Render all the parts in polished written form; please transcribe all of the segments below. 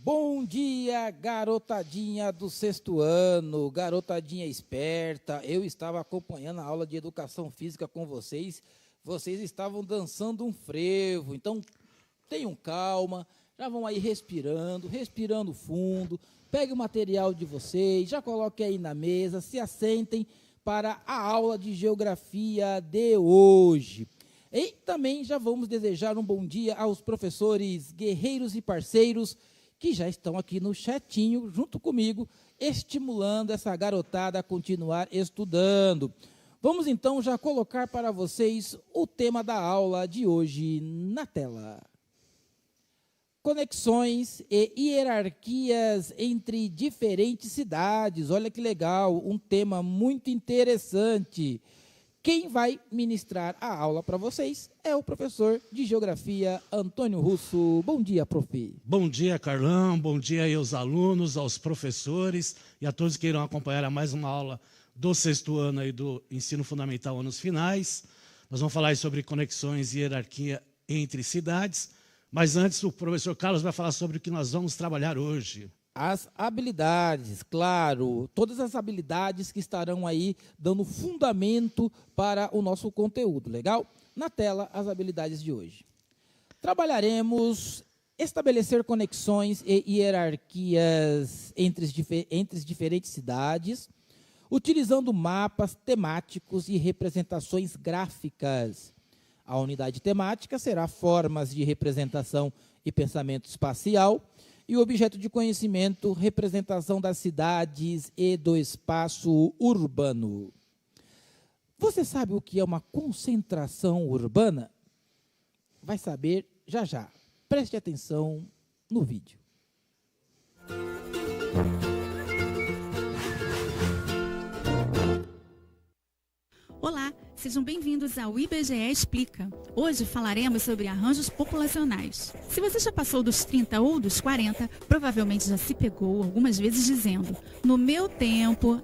Bom dia, garotadinha do sexto ano, garotadinha esperta. Eu estava acompanhando a aula de educação física com vocês. Vocês estavam dançando um frevo, então tenham calma, já vão aí respirando fundo. Pegue o material de vocês, já coloque aí na mesa, se assentem para a aula de geografia de hoje. E também já vamos desejar um bom dia aos professores guerreiros e parceiros que já estão aqui no chatinho, junto comigo, estimulando essa garotada a continuar estudando. Vamos, então, já colocar para vocês o tema da aula de hoje na tela. Conexões e hierarquias entre diferentes cidades. Olha que legal, um tema muito interessante. Quem vai ministrar a aula para vocês é o professor de Geografia, Antônio Russo. Bom dia, prof. Bom dia, Carlão. Bom dia aí aos alunos, aos professores e a todos que irão acompanhar a mais uma aula do sexto ano aí do Ensino Fundamental Anos Finais. Nós vamos falar aí sobre conexões e hierarquia entre cidades, mas antes o professor Carlos vai falar sobre o que nós vamos trabalhar hoje. As habilidades, claro, todas as habilidades que estarão aí dando fundamento para o nosso conteúdo, legal? Na tela, as habilidades de hoje. Trabalharemos estabelecer conexões e hierarquias entre diferentes cidades, utilizando mapas temáticos e representações gráficas. A unidade temática será formas de representação e pensamento espacial, e o objeto de conhecimento, representação das cidades e do espaço urbano. Você sabe o que é uma concentração urbana? Vai saber já já. Preste atenção no vídeo. Olá, sejam bem-vindos ao IBGE Explica. Hoje falaremos sobre arranjos populacionais. Se você já passou dos 30 ou dos 40, provavelmente já se pegou algumas vezes dizendo: no meu tempo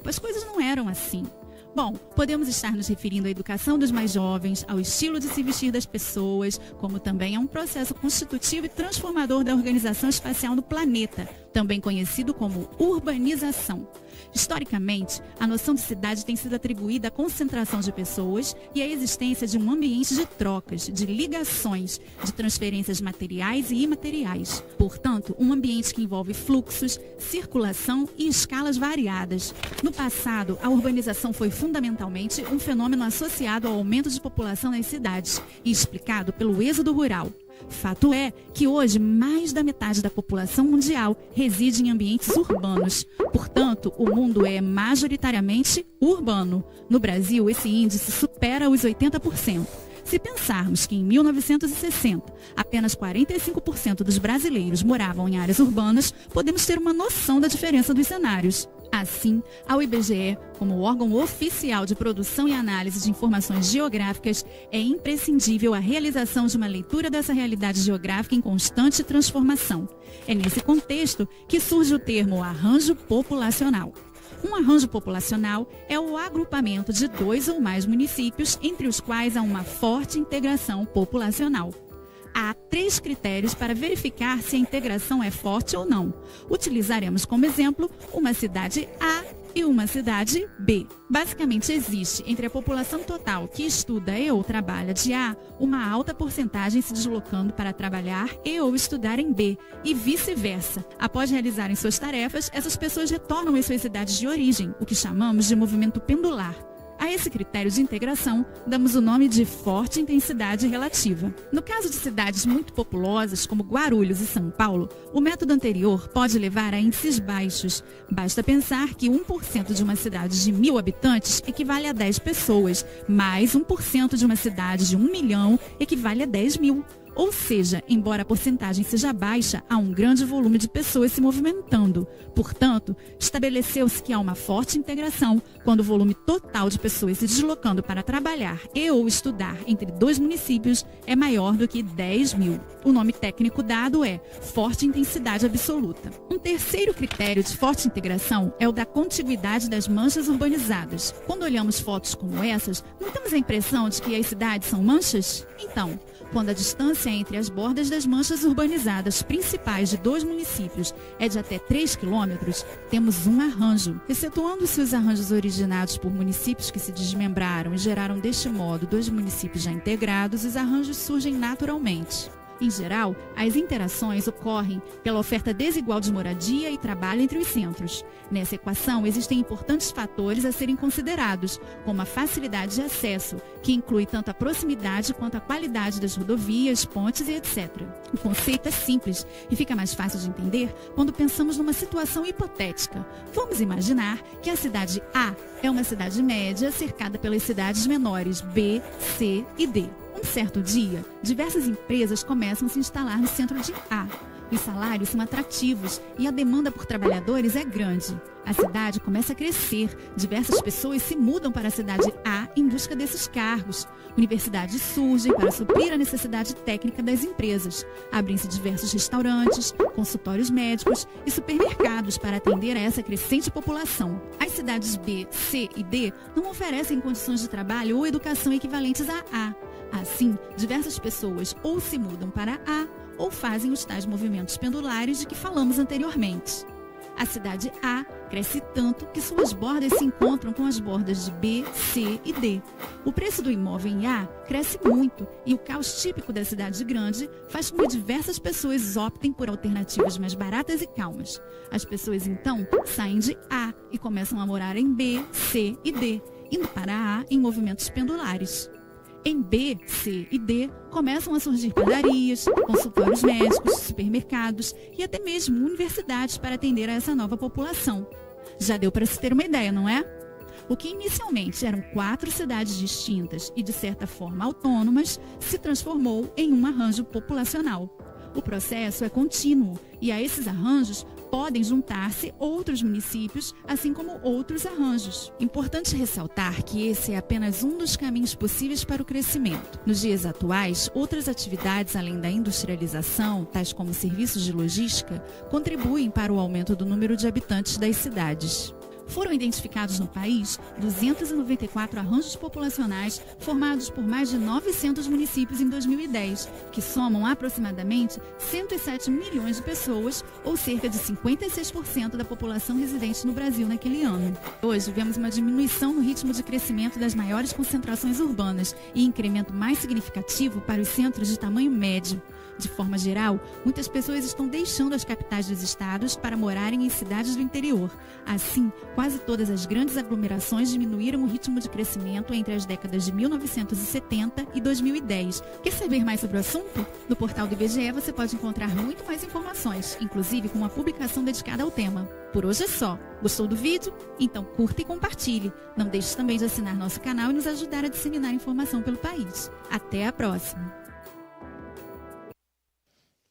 as coisas não eram assim. Bom, podemos estar nos referindo à educação dos mais jovens, ao estilo de se vestir das pessoas, como também a um processo constitutivo e transformador da organização espacial no planeta, também conhecido como urbanização. Historicamente, a noção de cidade tem sido atribuída à concentração de pessoas e à existência de um ambiente de trocas, de ligações, de transferências materiais e imateriais. Portanto, um ambiente que envolve fluxos, circulação e escalas variadas. No passado, a urbanização foi fundamentalmente um fenômeno associado ao aumento de população nas cidades e explicado pelo êxodo rural. Fato é que hoje mais da metade da população mundial reside em ambientes urbanos. Portanto, o mundo é majoritariamente urbano. No Brasil, esse índice supera os 80%. Se pensarmos que em 1960, apenas 45% dos brasileiros moravam em áreas urbanas, podemos ter uma noção da diferença dos cenários. Assim, ao IBGE, como órgão oficial de produção e análise de informações geográficas, é imprescindível a realização de uma leitura dessa realidade geográfica em constante transformação. É nesse contexto que surge o termo arranjo populacional. Um arranjo populacional é o agrupamento de 2 ou mais municípios entre os quais há uma forte integração populacional. Há 3 critérios para verificar se a integração é forte ou não. Utilizaremos como exemplo uma cidade A e uma cidade B. Basicamente, existe entre a população total que estuda e ou trabalha de A uma alta porcentagem se deslocando para trabalhar e ou estudar em B, e vice-versa. Após realizarem suas tarefas, essas pessoas retornam às suas cidades de origem, o que chamamos de movimento pendular. A esse critério de integração, damos o nome de forte intensidade relativa. No caso de cidades muito populosas, como Guarulhos e São Paulo, o método anterior pode levar a índices baixos. Basta pensar que 1% de uma cidade de 1.000 habitantes equivale a 10 pessoas, mais 1% de uma cidade de 1 milhão equivale a 10 mil. Ou seja, embora a porcentagem seja baixa, há um grande volume de pessoas se movimentando. Portanto, estabeleceu-se que há uma forte integração quando o volume total de pessoas se deslocando para trabalhar e ou estudar entre 2 municípios é maior do que 10 mil. O nome técnico dado é forte intensidade absoluta. Um terceiro critério de forte integração é o da contiguidade das manchas urbanizadas. Quando olhamos fotos como essas, não temos a impressão de que as cidades são manchas? Então, Quando a distância entre as bordas das manchas urbanizadas principais de 2 municípios é de até 3 quilômetros, temos um arranjo. Excetuando-se os arranjos originados por municípios que se desmembraram e geraram deste modo 2 municípios já integrados, os arranjos surgem naturalmente. Em geral, as interações ocorrem pela oferta desigual de moradia e trabalho entre os centros. Nessa equação, existem importantes fatores a serem considerados, como a facilidade de acesso, que inclui tanto a proximidade quanto a qualidade das rodovias, pontes e etc. O conceito é simples e fica mais fácil de entender quando pensamos numa situação hipotética. Vamos imaginar que a cidade A é uma cidade média cercada pelas cidades menores B, C e D. Um certo dia, diversas empresas começam a se instalar no centro de A. Os salários são atrativos e a demanda por trabalhadores é grande. A cidade começa a crescer, diversas pessoas se mudam para a cidade A em busca desses cargos. Universidades surgem para suprir a necessidade técnica das empresas. Abrem-se diversos restaurantes, consultórios médicos e supermercados para atender a essa crescente população. As cidades B, C e D não oferecem condições de trabalho ou educação equivalentes a A. Assim, diversas pessoas ou se mudam para A ou fazem os tais movimentos pendulares de que falamos anteriormente. A cidade A cresce tanto que suas bordas se encontram com as bordas de B, C e D. O preço do imóvel em A cresce muito e o caos típico da cidade grande faz com que diversas pessoas optem por alternativas mais baratas e calmas. As pessoas então saem de A e começam a morar em B, C e D, indo para A em movimentos pendulares. Em B, C e D, começam a surgir padarias, consultórios médicos, supermercados e até mesmo universidades para atender a essa nova população. Já deu para se ter uma ideia, não é? O que inicialmente eram 4 cidades distintas e de certa forma autônomas, se transformou em um arranjo populacional. O processo é contínuo e a esses arranjos podem juntar-se outros municípios, assim como outros arranjos. Importante ressaltar que esse é apenas um dos caminhos possíveis para o crescimento. Nos dias atuais, outras atividades além da industrialização, tais como serviços de logística, contribuem para o aumento do número de habitantes das cidades. Foram identificados no país 294 arranjos populacionais formados por mais de 900 municípios em 2010, que somam aproximadamente 107 milhões de pessoas, ou cerca de 56% da população residente no Brasil naquele ano. Hoje, vemos uma diminuição no ritmo de crescimento das maiores concentrações urbanas e incremento mais significativo para os centros de tamanho médio. De forma geral, muitas pessoas estão deixando as capitais dos estados para morarem em cidades do interior. Assim, quase todas as grandes aglomerações diminuíram o ritmo de crescimento entre as décadas de 1970 e 2010. Quer saber mais sobre o assunto? No portal do IBGE você pode encontrar muito mais informações, inclusive com uma publicação dedicada ao tema. Por hoje é só. Gostou do vídeo? Então curta e compartilhe. Não deixe também de assinar nosso canal e nos ajudar a disseminar informação pelo país. Até a próxima!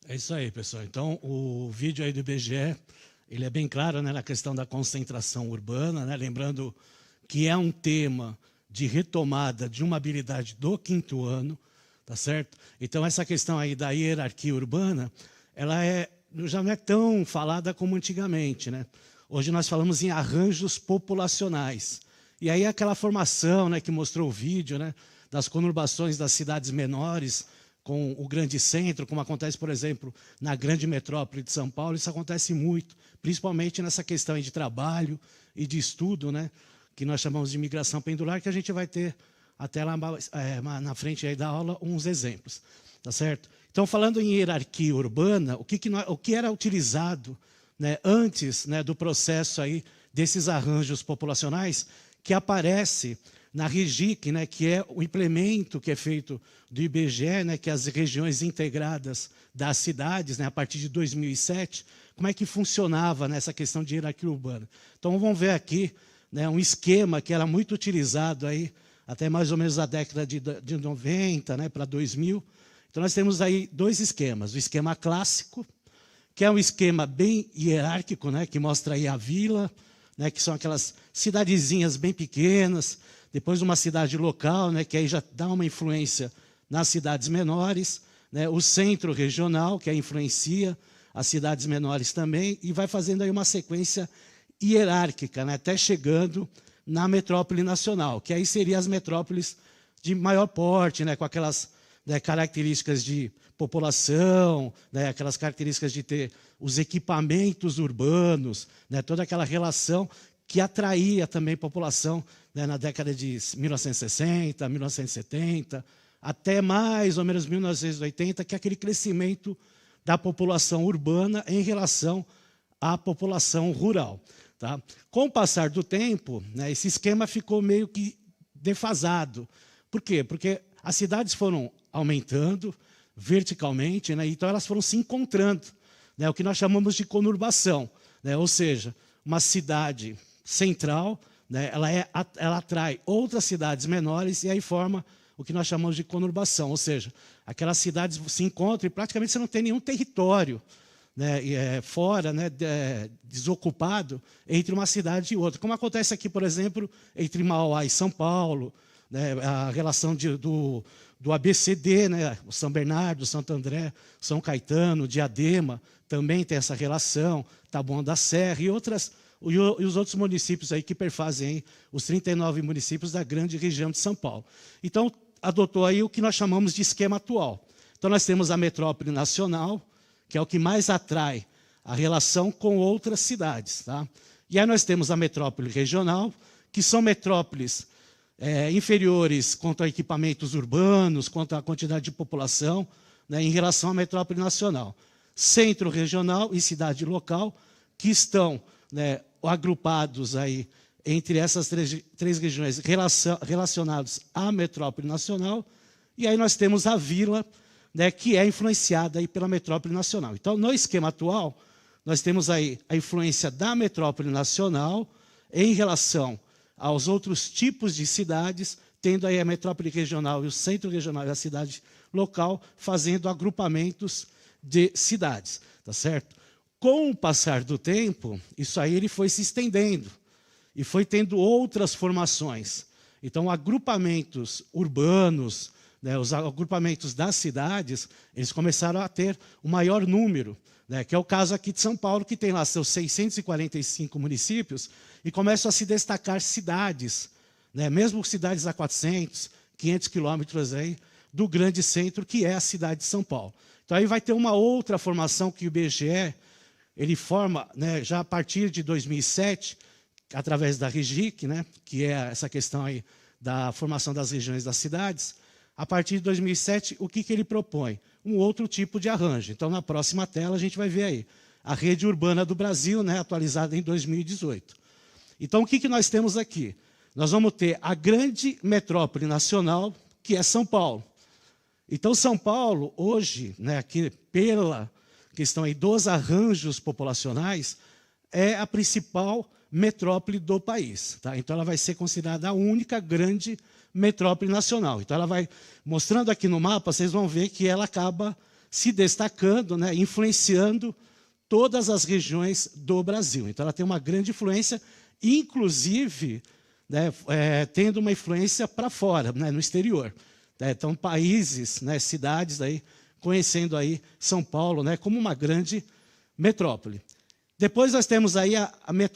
É isso aí, pessoal. Então, o vídeo aí do IBGE, ele é bem claro, né, na questão da concentração urbana, né, lembrando que é um tema de retomada de uma habilidade do 5º ano, tá certo? Então, essa questão aí da hierarquia urbana, ela já não é tão falada como antigamente, né? Hoje nós falamos em arranjos populacionais. E aí aquela formação, né, que mostrou o vídeo, né, das conurbações das cidades menores com o grande centro, como acontece, por exemplo, na grande metrópole de São Paulo. Isso acontece muito, principalmente nessa questão aí de trabalho e de estudo, né, que nós chamamos de migração pendular, que a gente vai ter até lá na frente aí da aula uns exemplos, tá certo? Então, falando em hierarquia urbana, o que era utilizado, né, antes, né, do processo aí desses arranjos populacionais, que aparece na REGIC, né, que é o implemento que é feito do IBGE, né, que é as regiões integradas das cidades, né, a partir de 2007, como é que funcionava nessa questão de hierarquia urbana. Então, vamos ver aqui, né, um esquema que era muito utilizado aí, até mais ou menos a década de 90, né, para 2000. Então, nós temos aí 2 esquemas. O esquema clássico, que é um esquema bem hierárquico, né, que mostra aí a vila, né, que são aquelas cidadezinhas bem pequenas, depois uma cidade local, né, que aí já dá uma influência nas cidades menores, né, o centro regional, que aí influencia as cidades menores também, e vai fazendo aí uma sequência hierárquica, né, até chegando na metrópole nacional, que aí seriam as metrópoles de maior porte, né, com aquelas né, características de população, né, aquelas características de ter os equipamentos urbanos, né, toda aquela relação que atraía também a população, né, na década de 1960, 1970, até mais ou menos 1980, que é aquele crescimento da população urbana em relação à população rural. Tá? Com o passar do tempo, né, esse esquema ficou meio que defasado. Por quê? Porque as cidades foram aumentando verticalmente, né, então elas foram se encontrando, né, o que nós chamamos de conurbação, né, ou seja, uma cidade central, né, ela atrai outras cidades menores e aí forma o que nós chamamos de conurbação, ou seja, aquelas cidades se encontram e praticamente você não tem nenhum território, né, fora, né, desocupado entre uma cidade e outra. Como acontece aqui, por exemplo, entre Mauá e São Paulo, né, a relação do ABCD, né, o São Bernardo, Santo André, São Caetano, Diadema, também tem essa relação, Taboão da Serra e os outros municípios aí que perfazem aí os 39 municípios da grande região de São Paulo. Então, adotou aí o que nós chamamos de esquema atual. Então, nós temos a metrópole nacional, que é o que mais atrai a relação com outras cidades. Tá? E aí nós temos a metrópole regional, que são metrópoles inferiores quanto a equipamentos urbanos, quanto à quantidade de população, né, em relação à metrópole nacional. Centro regional e cidade local, que estão, né, agrupados aí entre essas três regiões relacionados à metrópole nacional, e aí nós temos a vila, né, que é influenciada aí pela metrópole nacional. Então, no esquema atual, nós temos aí a influência da metrópole nacional em relação aos outros tipos de cidades, tendo aí a metrópole regional e o centro regional e a cidade local, fazendo agrupamentos de cidades, tá certo? Com o passar do tempo, isso aí ele foi se estendendo e foi tendo outras formações. Então, agrupamentos urbanos, né, os agrupamentos das cidades, eles começaram a ter um maior número, né, que é o caso aqui de São Paulo, que tem lá seus 645 municípios, e começam a se destacar cidades, né, mesmo cidades a 400, 500 quilômetros aí, do grande centro, que é a cidade de São Paulo. Então, aí vai ter uma outra formação que o IBGE ele forma, né, já a partir de 2007, através da REGIC, né, que é essa questão aí da formação das regiões das cidades. A partir de 2007, o que ele propõe? Um outro tipo de arranjo. Então, na próxima tela, a gente vai ver aí a rede urbana do Brasil, né, atualizada em 2018. Então, o que nós temos aqui? Nós vamos ter a grande metrópole nacional, que é São Paulo. Então, São Paulo, hoje, né, aqui pela questão aí dos arranjos populacionais, é a principal metrópole do país. Tá? Então, ela vai ser considerada a única grande metrópole nacional. Então, ela vai, mostrando aqui no mapa, vocês vão ver que ela acaba se destacando, né, influenciando todas as regiões do Brasil. Então, ela tem uma grande influência, inclusive, né, tendo uma influência para fora, né, no exterior. Então, países, né, cidades aí, conhecendo aí São Paulo, né, como uma grande metrópole. Depois nós temos aí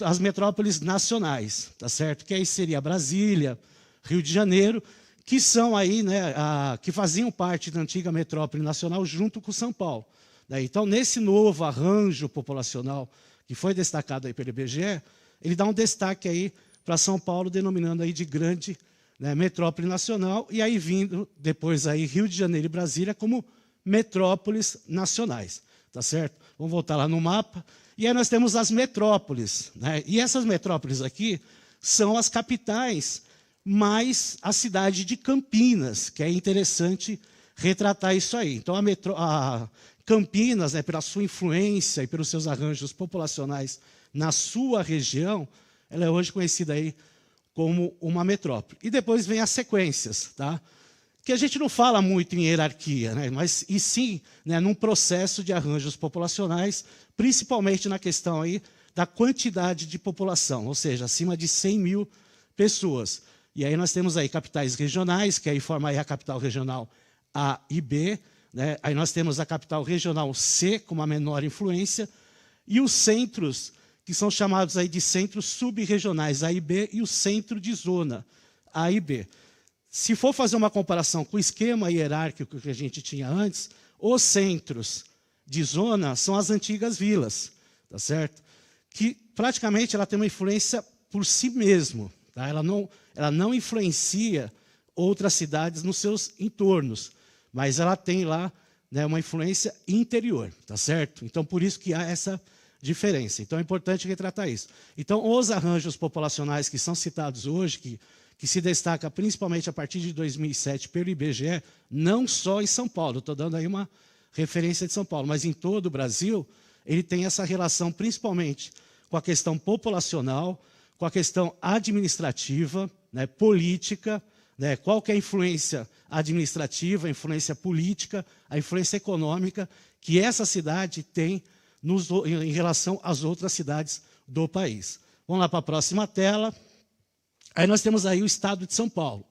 as metrópoles nacionais, tá certo? Que aí seria Brasília, Rio de Janeiro, que são aí, né, que faziam parte da antiga metrópole nacional junto com São Paulo. Então, nesse novo arranjo populacional que foi destacado aí pelo IBGE, ele dá um destaque aí para São Paulo, denominando aí de grande, né, metrópole nacional, e aí vindo depois aí Rio de Janeiro e Brasília como metrópoles nacionais, tá certo? Vamos voltar lá no mapa. E aí nós temos as metrópoles, né? E essas metrópoles aqui são as capitais, mais a cidade de Campinas, que é interessante retratar isso aí. Então, a Campinas, né, pela sua influência e pelos seus arranjos populacionais na sua região, ela é hoje conhecida aí como uma metrópole. E depois vem as sequências, tá? Que a gente não fala muito em hierarquia, né? Mas e sim, né, num processo de arranjos populacionais, principalmente na questão aí da quantidade de população, ou seja, acima de 100 mil pessoas. E aí nós temos aí capitais regionais, que aí forma aí a capital regional A e B, né? Aí nós temos a capital regional C, com uma menor influência, e os centros, que são chamados aí de centros subregionais A e B, e o centro de zona A e B. Se for fazer uma comparação com o esquema hierárquico que a gente tinha antes, os centros de zona são as antigas vilas, tá certo? Que praticamente ela tem uma influência por si mesmo, tá? Ela não influencia outras cidades nos seus entornos, mas ela tem lá, né, uma influência interior, tá certo? Então, por isso que há essa diferença. Então, é importante retratar isso. Então, os arranjos populacionais que são citados hoje, que se destaca principalmente a partir de 2007 pelo IBGE, não só em São Paulo, estou dando aí uma referência de São Paulo, mas em todo o Brasil, ele tem essa relação principalmente com a questão populacional, com a questão administrativa, né, política, né, qual que é a influência administrativa, a influência política, a influência econômica que essa cidade tem em relação às outras cidades do país. Vamos lá para a próxima tela. Aí nós temos aí o estado de São Paulo.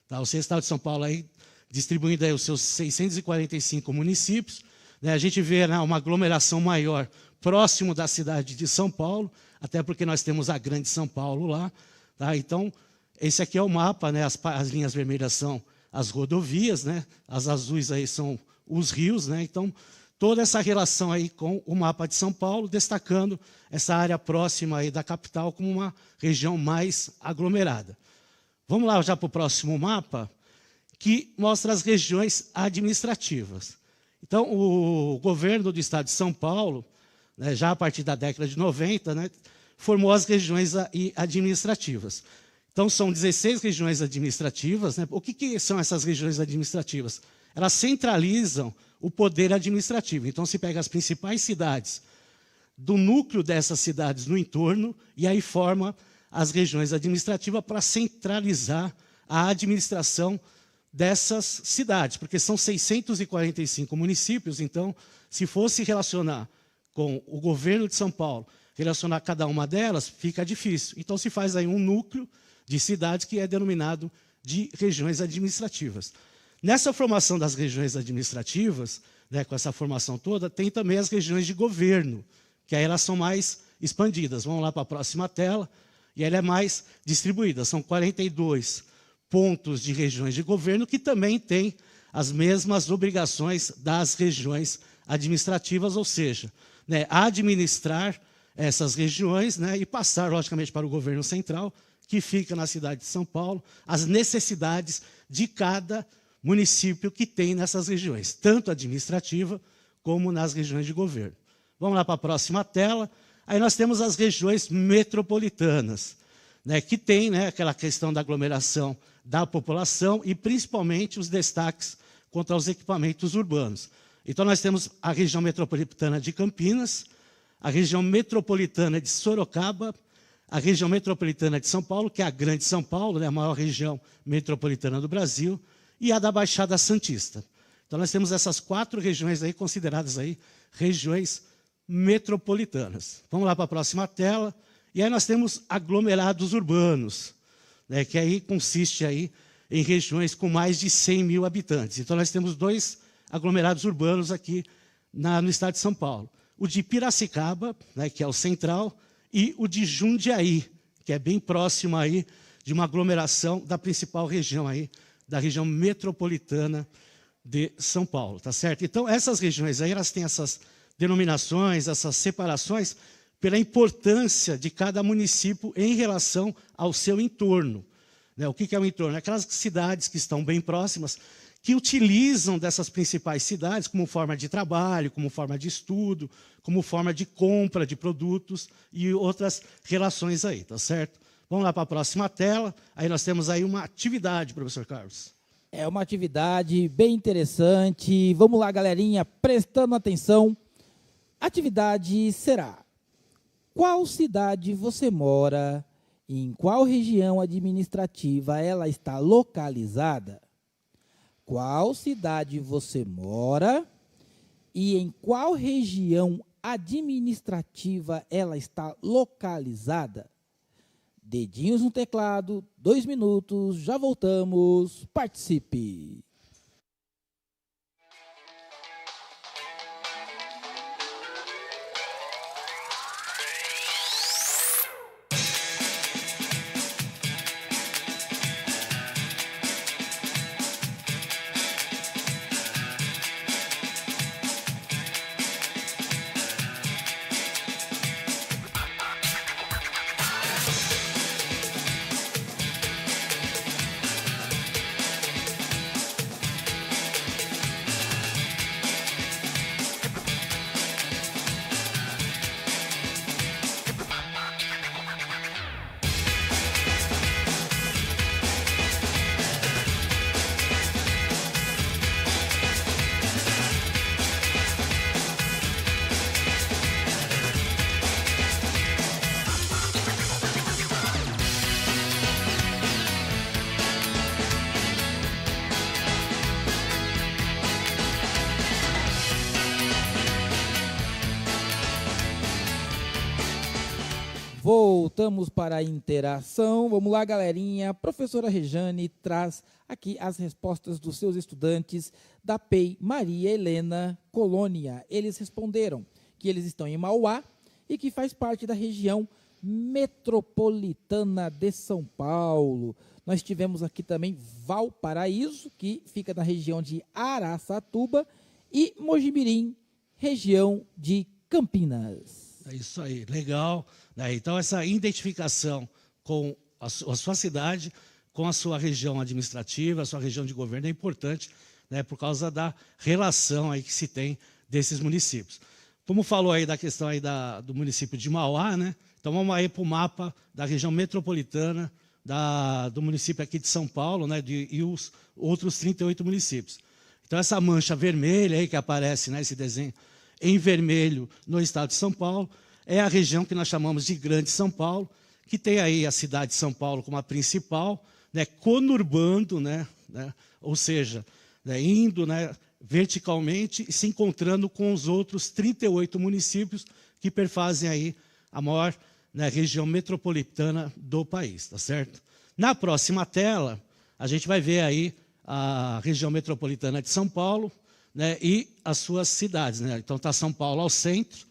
Tá? O estado de São Paulo aí, distribuindo aí os seus 645 municípios. Né? A gente vê, né, uma aglomeração maior próximo da cidade de São Paulo, até porque nós temos a Grande São Paulo lá. Tá? Então, esse aqui é o mapa, né? As linhas vermelhas são as rodovias, né? As azuis aí são os rios, né? Então, toda essa relação aí com o mapa de São Paulo, destacando essa área próxima aí da capital como uma região mais aglomerada. Vamos lá já para o próximo mapa, que mostra as regiões administrativas. Então, o governo do estado de São Paulo, né, já a partir da década de 90, né, formou as regiões administrativas. Então, são 16 regiões administrativas. Né? O que são essas regiões administrativas? Elas centralizam o poder administrativo. Então, se pega as principais cidades do núcleo dessas cidades no entorno e aí forma as regiões administrativas para centralizar a administração dessas cidades, porque são 645 municípios. Então, se fosse relacionar com o governo de São Paulo, relacionar cada uma delas, fica difícil. Então, se faz aí um núcleo de cidades que é denominado de regiões administrativas. Nessa formação das regiões administrativas, né, com essa formação toda, tem também as regiões de governo, que aí elas são mais expandidas. Vamos lá para a próxima tela, e ela é mais distribuída. São 42 pontos de regiões de governo que também têm as mesmas obrigações das regiões administrativas, ou seja, né, administrar essas regiões, né, e passar, logicamente, para o governo central, que fica na cidade de São Paulo, as necessidades de cada município que tem nessas regiões, tanto administrativa como nas regiões de governo. Vamos lá para a próxima tela. Aí nós temos as regiões metropolitanas, né, que tem, né, aquela questão da aglomeração da população e principalmente os destaques quanto aos equipamentos urbanos. Então nós temos a região metropolitana de Campinas, a região metropolitana de Sorocaba, a região metropolitana de São Paulo, que é a Grande São Paulo, né, a maior região metropolitana do Brasil, e a da Baixada Santista. Então, nós temos essas 4 regiões aí consideradas aí regiões metropolitanas. Vamos lá para a próxima tela. E aí nós temos aglomerados urbanos, né, que aí consiste aí em regiões com mais de 100 mil habitantes. Então, nós temos 2 aglomerados urbanos aqui no estado de São Paulo. O de Piracicaba, né, que é o central, e o de Jundiaí, que é bem próximo aí de uma aglomeração da principal região aí, da região metropolitana de São Paulo, tá certo? Então, essas regiões aí, elas têm essas denominações, essas separações, pela importância de cada município em relação ao seu entorno. Né? O que é o entorno? Aquelas cidades que estão bem próximas, que utilizam dessas principais cidades como forma de trabalho, como forma de estudo, como forma de compra de produtos e outras relações aí, tá certo? Vamos lá para a próxima tela. Aí nós temos aí uma atividade, professor Carlos. É uma atividade bem interessante. Vamos lá, galerinha, prestando atenção. A atividade será: qual cidade você mora? Em qual região administrativa ela está localizada? Qual cidade você mora e em qual região administrativa ela está localizada? Dedinhos no teclado, 2 minutos, já voltamos, participe! Voltamos para a interação. Vamos lá, galerinha. A professora Rejane traz aqui as respostas dos seus estudantes da PEI Maria Helena Colônia. Eles responderam que eles estão em Mauá e que faz parte da região metropolitana de São Paulo. Nós tivemos aqui também Valparaíso, que fica na região de Araçatuba, e Mojimirim, região de Campinas. É isso aí, legal. Então, essa identificação com a sua cidade, com a sua região administrativa, a sua região de governo é importante, né, por causa da relação aí que se tem desses municípios. Como falou aí da questão aí do município de Mauá, né? Então vamos aí para o mapa da região metropolitana do município aqui de São Paulo, né? E os outros 38 municípios. Então essa mancha vermelha aí que aparece nesse desenho em vermelho no estado de São Paulo é a região que nós chamamos de Grande São Paulo, que tem aí a cidade de São Paulo como a principal, né? Conurbando, né? Ou seja, né? Indo, né? Verticalmente e se encontrando com os outros 38 municípios que perfazem aí a maior, né, região metropolitana do país, tá certo? Na próxima tela, a gente vai ver aí a região metropolitana de São Paulo, né, e as suas cidades, né? Então está São Paulo ao centro,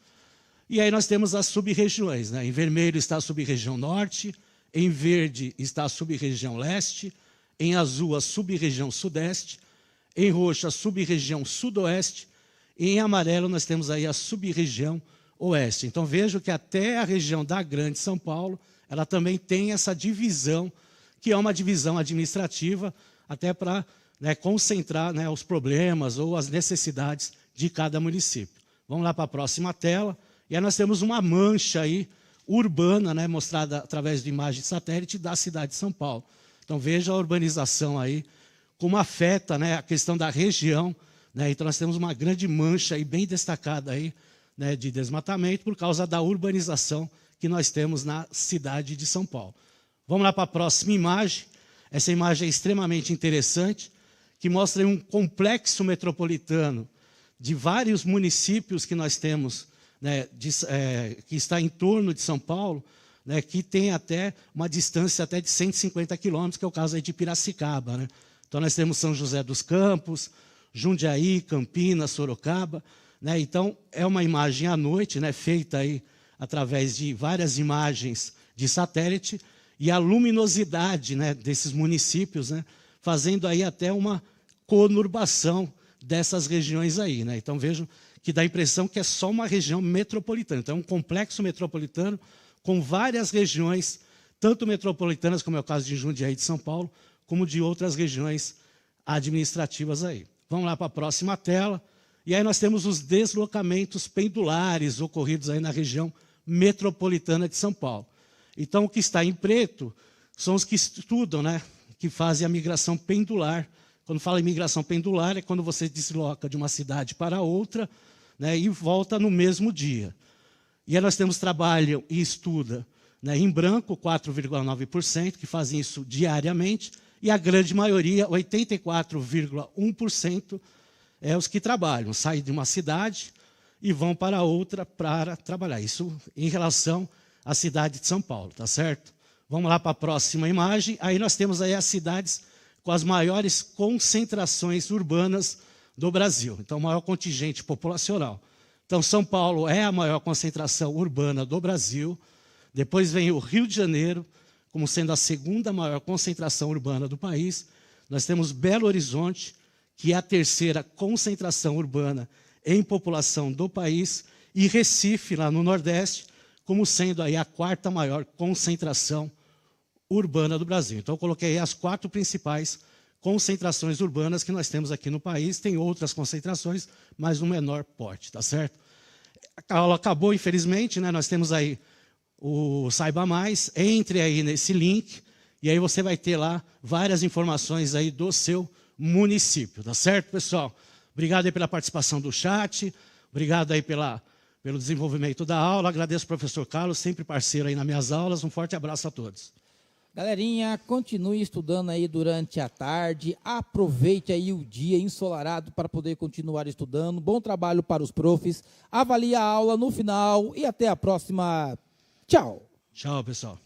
e aí nós temos as sub-regiões, né? Em vermelho está a sub-região norte, em verde está a sub-região leste, em azul a sub-região sudeste, em roxo a sub-região sudoeste, e em amarelo nós temos aí a sub-região oeste. Então vejo que até a região da Grande São Paulo, ela também tem essa divisão, que é uma divisão administrativa, até para, né, concentrar, né, os problemas ou as necessidades de cada município. Vamos lá para a próxima tela, e aí nós temos uma mancha aí urbana, né, mostrada através de imagem de satélite da cidade de São Paulo. Então veja a urbanização aí, como afeta, né, a questão da região, né? Então nós temos uma grande mancha aí, bem destacada aí, né, de desmatamento por causa da urbanização que nós temos na cidade de São Paulo. Vamos lá para a próxima imagem. Essa imagem é extremamente interessante, que mostra um complexo metropolitano de vários municípios que nós temos, né, que está em torno de São Paulo, né, que tem até uma distância até de 150 quilômetros, que é o caso aí de Piracicaba, né? Então nós temos São José dos Campos, Jundiaí, Campinas, Sorocaba, né? Então é uma imagem à noite, né, feita aí através de várias imagens de satélite, e a luminosidade, né, desses municípios, né, fazendo aí até uma conurbação dessas regiões aí, né? Então vejam que dá a impressão que é só uma região metropolitana. Então é um complexo metropolitano com várias regiões, tanto metropolitanas, como é o caso de Jundiaí e de São Paulo, como de outras regiões administrativas aí. Vamos lá para a próxima tela. E aí nós temos os deslocamentos pendulares ocorridos aí na região metropolitana de São Paulo. Então, o que está em preto são os que estudam, né, que fazem a migração pendular. Quando fala em migração pendular, é quando você desloca de uma cidade para outra, né, e volta no mesmo dia. E aí nós temos trabalho e estuda, né, em branco, 4,9%, que fazem isso diariamente, e a grande maioria, 84,1%, é os que trabalham, saem de uma cidade e vão para outra para trabalhar. Isso em relação à cidade de São Paulo, tá certo? Vamos lá para a próxima imagem. Aí nós temos aí as cidades com as maiores concentrações urbanas do Brasil. Então, o maior contingente populacional. Então, São Paulo é a maior concentração urbana do Brasil. Depois vem o Rio de Janeiro, como sendo a segunda maior concentração urbana do país. Nós temos Belo Horizonte, que é a terceira concentração urbana em população do país, e Recife, lá no Nordeste, como sendo aí a quarta maior concentração urbana do Brasil. Então, eu coloquei aí as 4 principais concentrações urbanas que nós temos aqui no país. Tem outras concentrações, mas no menor porte, tá certo? A aula acabou, infelizmente, né? Nós temos aí o Saiba Mais, entre aí nesse link, e aí você vai ter lá várias informações aí do seu município, tá certo, pessoal? Obrigado aí pela participação do chat, obrigado aí pelo desenvolvimento da aula, agradeço ao professor Carlos, sempre parceiro aí nas minhas aulas, um forte abraço a todos. Galerinha, continue estudando aí durante a tarde, aproveite aí o dia ensolarado para poder continuar estudando, bom trabalho para os profs, avalie a aula no final e até a próxima. Tchau! Tchau, pessoal.